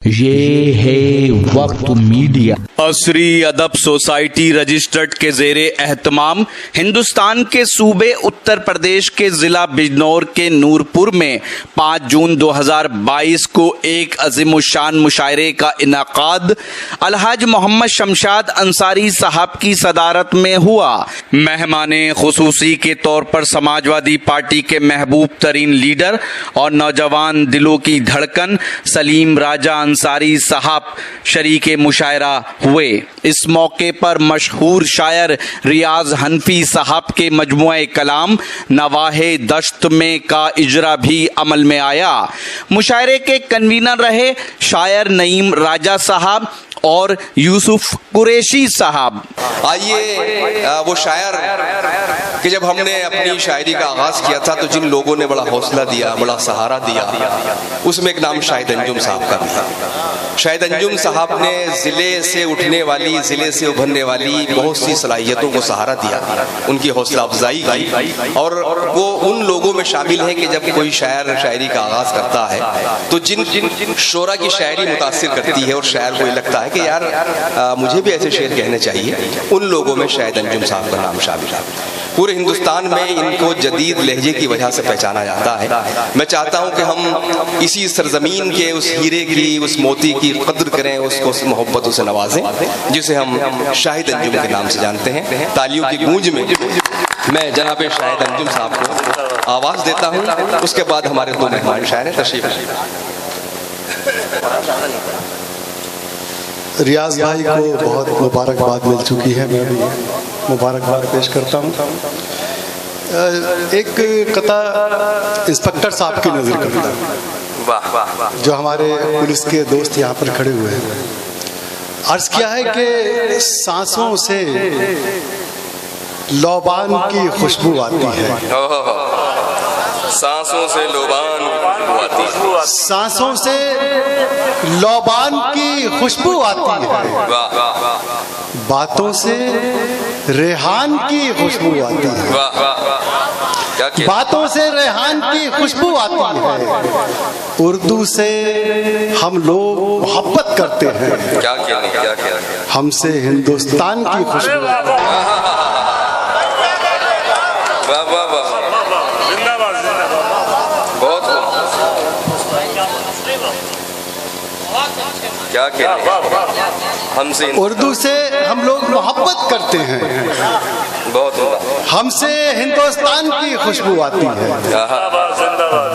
ये है वक्त मीडिया। असरी अदब सोसाइटी रजिस्टर्ड के जेरे एहतमाम हिंदुस्तान के सूबे उत्तर प्रदेश के जिला बिजनौर के नूरपुर में 5 जून 2022 को एक अजीमुशान मुशायरे का इनाकाद अलहाज मोहम्मद शमशाद अंसारी साहब की सदारत में हुआ। मेहमाने खुसूसी के तौर पर समाजवादी पार्टी के महबूब तरीन लीडर और नौजवान दिलों की धड़कन सलीम राजा अंसारी साहब शरीके मुशायरा हुए। इस मौके पर मशहूर शायर रियाज हनफी साहब के मजमुए कलाम नवाहे दश्त में का इजरा भी अमल में आया। मुशायरे के कन्वीनर रहे शायर नईम राजा साहब और यूसुफ कुरैशी साहब। आइए वो शायर कि जब हमने अपनी शायरी का आगाज किया था तो जिन लोगों ने बड़ा हौसला दिया, बड़ा सहारा दिया, उसमें एक नाम शाहिद अंजुम साहब का भी है। शाहिद अंजुम साहब ने जिले से उठने वाली, जिले से उभरने वाली बहुत सी सलाहियतों को सहारा दिया, उनकी हौसला अफजाई की, और वो उन लोगों में शामिल है कि जब कोई शायर शायरी का आगाज करता है तो जिन शोरा की शायरी मुतासिर करती है और शायर को लगता है कि यार मुझे भी ऐसे शेर कहने चाहिए, उन लोगों में शाहिद अंजुम साहब का नाम शामिल है। पूरे हिंदुस्तान में इनको जदीद लहजे की वजह से पहचाना जाता है। मैं चाहता हूं कि हम इसी सरजमीन के उस हीरे की, उस मोती की कद्र करें, उसको उस मोहब्बतों से नवाजें जिसे हम शाहिद अंजुम के नाम से जानते हैं। तालियों की गूंज में मैं जनाब शाहिद अंजुम साहब को आवाज देता हूं। उसके बाद हमारे दो मेहमान शायर हैं, तशरीफ। रियाज भाई को बहुत मुबारकबाद मिल चुकी है, मैं भी मुबारकबाद पेश करता हूँ। एक कथा इंस्पेक्टर साहब की नज़र करता हूँ, जो हमारे पुलिस के दोस्त यहाँ पर खड़े हुए हैं। अर्ज किया है कि सांसों से लौबान की खुशबू आती है, सांसों से लोबान आती है, सांसों से लौबान की खुशबू आती है, बातों से रेहान की खुशबू आती है, बातों से रेहान की खुशबू आती है। उर्दू से हम लोग मोहब्बत करते हैं, क्या हमसे हिंदुस्तान की खुशबू आती है। क्या हमसे उर्दू से हम लोग मोहब्बत करते हैं, बहुत हमसे हिंदुस्तान की खुशबू आती है।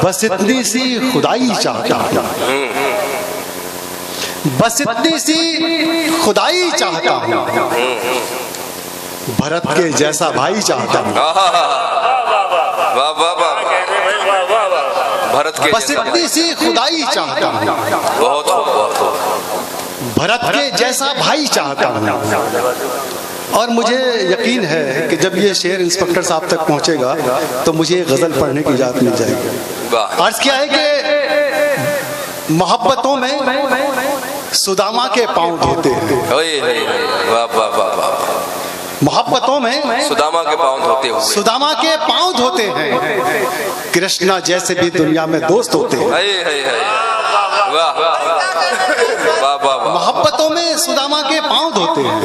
बस इतनी सी खुदाई चाहता हूँ, बस इतनी सी खुदाई चाहता हूँ, भरत के जैसा भाई चाहता हूँ, भरत के बस इतनी सी खुदाई चाहता हूँ, बहुत भरत के जैसा भाई चाहता हूँ। और मुझे यकीन है कि जब ये शेर इंस्पेक्टर साहब तक पहुंचेगा तो मुझे गजल पढ़ने की इजाजत मिल जाएगी। अर्ज किया है कि मोहब्बतों में सुदामा के पांव धोते हैं, मोहब्बतों में सुदामा के पांव धोते हुए, सुदामा के पांव धोते हैं, कृष्णा जैसे भी दुनिया में दोस्त होते हैं। मोहब्बतों में सुदामा के पांव धोते हैं।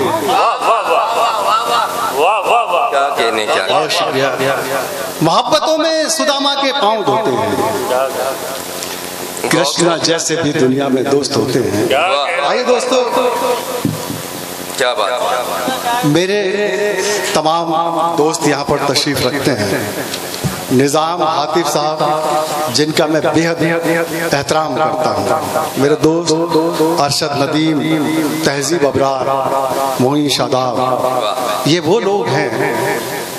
क्या कहने, क्या बहुत शुक्रिया। मोहब्बतों में सुदामा के पांव धोते हैं, कृष्णा जैसे भी दुनिया में दोस्त होते हैं। आइए दोस्तों, क्या बात। मेरे तमाम दोस्त यहाँ पर तशरीफ रखते हैं। निज़ाम हातिफ साहब, जिनका मैं बेहद एहतराम करता हूँ, मेरे दोस्त अरशद नदीम, तहजीब अबरार, मोइन शादाब, ये वो लोग हैं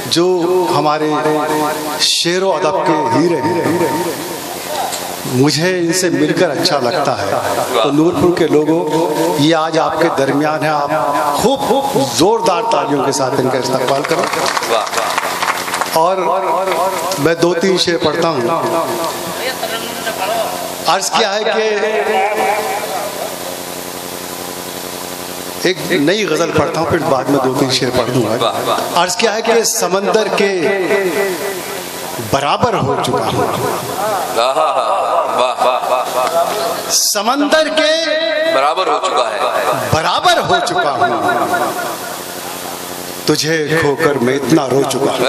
जो हमारे शेर व अदब के हीरे हैं। मुझे इनसे मिलकर अच्छा लगता है। तो नूरपुर के लोगों, ये आज आपके दरमियान है, आप खूब जोरदार तालियों के साथ इनका इस्तकबाल करो। और मैं 2-3 शेर पढ़ता हूँ। अर्ज किया है कि एक नई गजल पढ़ता हूँ, फिर बाद में 2-3 शेर पढ़ दूंगा। अर्ज किया है कि समंदर के बराबर हो चुका हूँ, समंदर के बराबर हो चुका है, बराबर हो चुका हूँ, तुझे खोकर मैं इतना रो चुका हूँ,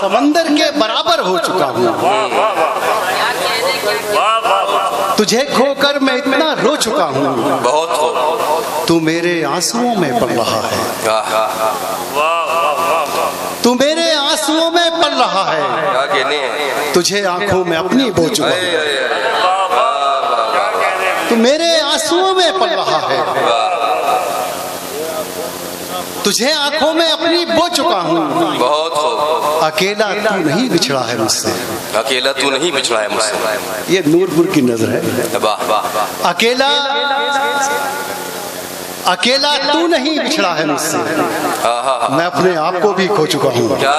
समंदर के बराबर हो चुका हूँ, तुझे खोकर मैं इतना रो चुका हूँ, बहुत हो, तू मेरे आंसुओं में पल रहा है, तू मेरे आंसुओं में पल रहा है, क्या कहने हैं, तुझे आंखों में अपनी बो चुका हूँ, तू मेरे आंसुओं में पल रहा है, तुझे आंखों में अपनी बो चुका हूँ, बहुत हो, अकेला तू नहीं बिछड़ा है मुझसे, अकेला तू नहीं बिछड़ा है मुझसे, ये नूरपुर की नजर है, वाह वाह, अकेला अकेला तू नहीं बिछड़ा है मुझसे, मैं अपने आप को भी खो चुका हूँ, क्या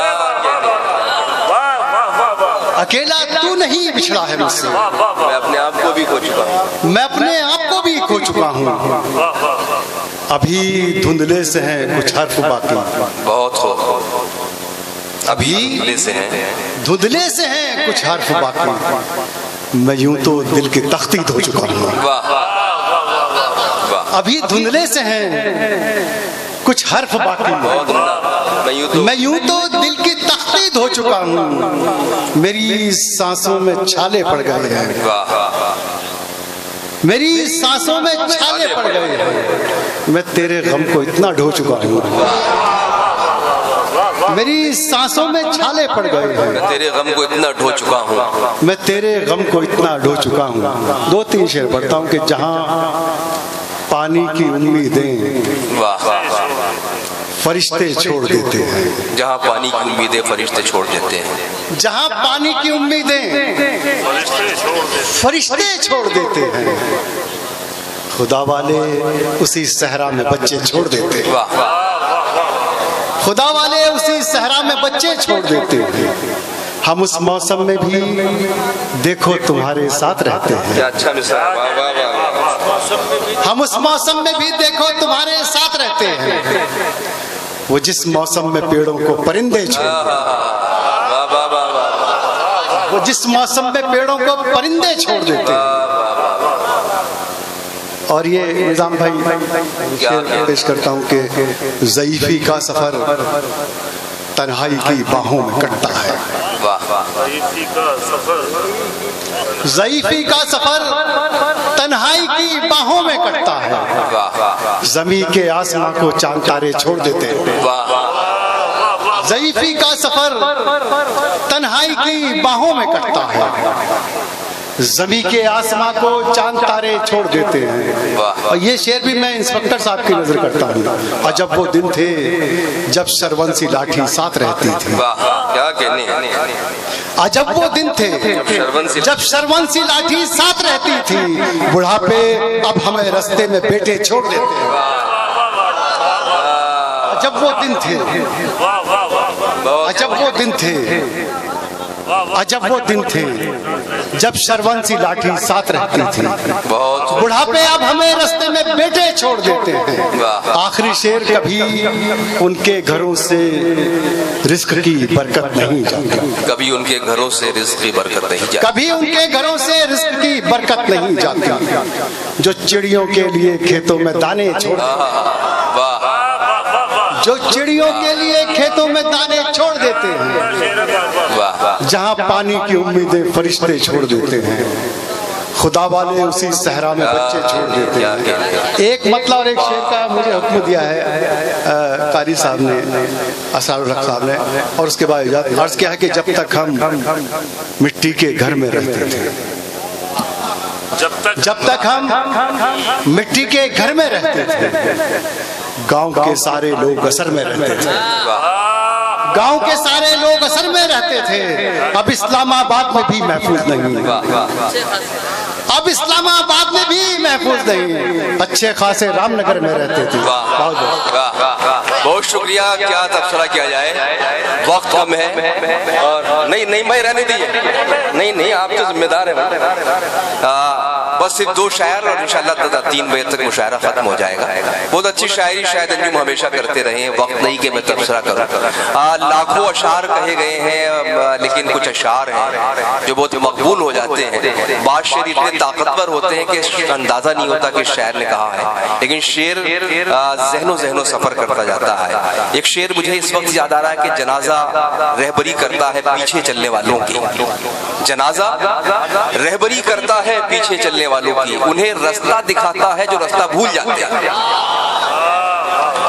अकेला तू नहीं बिछड़ा है मुझसे, मैं अपने आप को भी खो चुका हूँ, मैं अपने आप को भी खो चुका हूँ, अभी धुंधले से हैं कुछ हर्फ बाकी, बहुत हो, अभी धुंधले से हैं, धुंधले से हैं कुछ हर्फ बाकी, मैं यूं तो दिल की तख्ती धो चुका हूँ, वाह वाह, अभी धुंधले से हैं कुछ हर्फ बाकी, बहुत उम्दा, मैं यूं तो दिल की तख्ती धो चुका हूँ, मेरी सांसों में छाले पड़ गए हैं, वाह, मेरी सांसों में छाले पड़ गए हैं, मैं तेरे गम को इतना ढो चुका हूँ, मेरी सांसों में छाले पड़ गए हैं, मैं तेरे गम को इतना ढो चुका हूँ, मैं तेरे गम को इतना ढो चुका हूँ, दो तीन शेर पढ़ता हूँ कि जहाँ पानी की उम्मीदें वाह, फरिश्ते छोड़ देते हैं, जहाँ पानी की उम्मीदें फरिश्ते छोड़ देते हैं, जहाँ पानी की उम्मीदें फरिश्ते छोड़ देते हैं, खुदा वाले उसी सहरा में बच्चे छोड़ देते हैं, वाह, खुदा वाले उसी सहरा में बच्चे छोड़ देते हैं, हम उस मौसम में भी देखो तुम्हारे साथ रहते हैं, क्या अच्छा मिसाल, वाह वाह वाह, हम उस मौसम में भी देखो तुम्हारे साथ रहते हैं, वो जिस मौसम में पेड़ों को परिंदे छोड़, वाह वाह वाह, वो जिस मौसम में पेड़ों को परिंदे छोड़ देते हैं, और ये निजाम भाई शेर पेश करता हूँ कि ज़ईफ़ी का सफर तन्हाई की बाहों में कटता है, ज़ईफ़ी का सफर तन्हाई की बाहों में कटता है, ज़मीं के आसमां को चांद तारे छोड़ देते हैं, ज़ईफ़ी का सफर तन्हाई की बाहों में कटता है, ज़मीं के आसमां को चांद तारे छोड़ देते हैं, और ये शेर भी मैं इंस्पेक्टर साहब की नजर करता हूँ, और जब वो दिन थे जब सरवंसी लाठी साथ रहती थी, क्या कहने हैं, जब वो दिन थे जब सरवंसी लाठी साथ रहती थी, बुढ़ापे अब हमें रास्ते में बेटे छोड़ देते हैं, जब वो दिन थे, जब वो दिन थे, जब वो दिन थे जब सरवंसी लाठी साथ रहती थी, बुढ़ापे अब हमें रास्ते में बेटे छोड़ देते हैं, आखिरी शेर कभी उनके घरों से रिस्क की बरकत नहीं जाती, कभी उनके घरों से रिस्क की बरकत नहीं जाती, कभी उनके घरों से रिस्क की बरकत नहीं जाती, जो चिड़ियों के लिए खेतों में दाने छोड़, जो चिड़ियों के लिए खेतों में दाने छोड़ देते हैं, जहाँ पानी की उम्मीदें फरिश्ते छोड़ देते हैं, खुदा वाले उसी सहरा में बच्चे छोड़ देते हैं। एक मतलब और एक शेर का मुझे हुक्म दिया है कारी साहब ने, असरारुल हक साहब ने, और उसके बाद अर्ज किया है कि जब तक हम मिट्टी के घर में रहते थे, जब तक हम मिट्टी के घर में रहते थे, गांव के सारे लोग असर में रहते थे, गांव के सारे लोग असर में रहते थे, अब इस्लामाबाद में भी महफूज नहीं, अब इस्लामाबाद में भी महफूज नहीं, अच्छे खासे रामनगर में रहते थे। बहुत शुक्रिया, क्या तबसरा किया जाए, वक्त कम है और नहीं मैं रहने दीजिए, नहीं आप तो जिम्मेदार है। बस सिर्फ 2 शायर और इंशाल्लाह 3 बजे तक मुशायरा खत्म हो जाएगा। बहुत अच्छी शायरी शायद अंजुम हमेशा करते रहे, वक्त नहीं कि मैं तबसरा करूं। लाखों अशार कहे गए हैं, लेकिन कुछ अशार हैं जो बहुत मकबूल हो जाते हैं। बाद शेर इतने ताकतवर होते हैं कि अंदाजा नहीं होता कि शायर ने कहा है, लेकिन शेर ज़हनो सफर करता जाता है। एक शेर मुझे इस वक्त याद आ रहा है कि जनाजा रहबरी करता है पीछे चलने वालों की, जनाजा रहबरी करता है पीछे चलने वालों की, उन्हें रास्ता दिखाता है जो रास्ता भूल जाते हैं।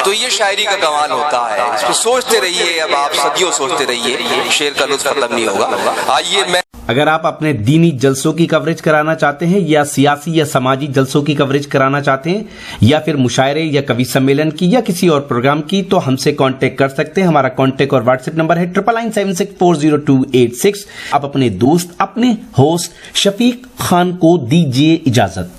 तो ये शायरी का कमाल होता है, इसको सोचते रहिए, अब आप सदियों सोचते रहिए, शेर का लुत्फ खत्म नहीं होगा। आइए मैं अगर आप अपने दीनी जलसों की कवरेज कराना चाहते हैं या सियासी या समाजी जलसों की कवरेज कराना चाहते हैं या फिर मुशायरे या कवि सम्मेलन की या किसी और प्रोग्राम की, तो हमसे कांटेक्ट कर सकते हैं। हमारा कांटेक्ट और व्हाट्सएप नंबर है 9976400286। आप अपने दोस्त अपने होस्ट शफीक खान को दीजिए इजाजत।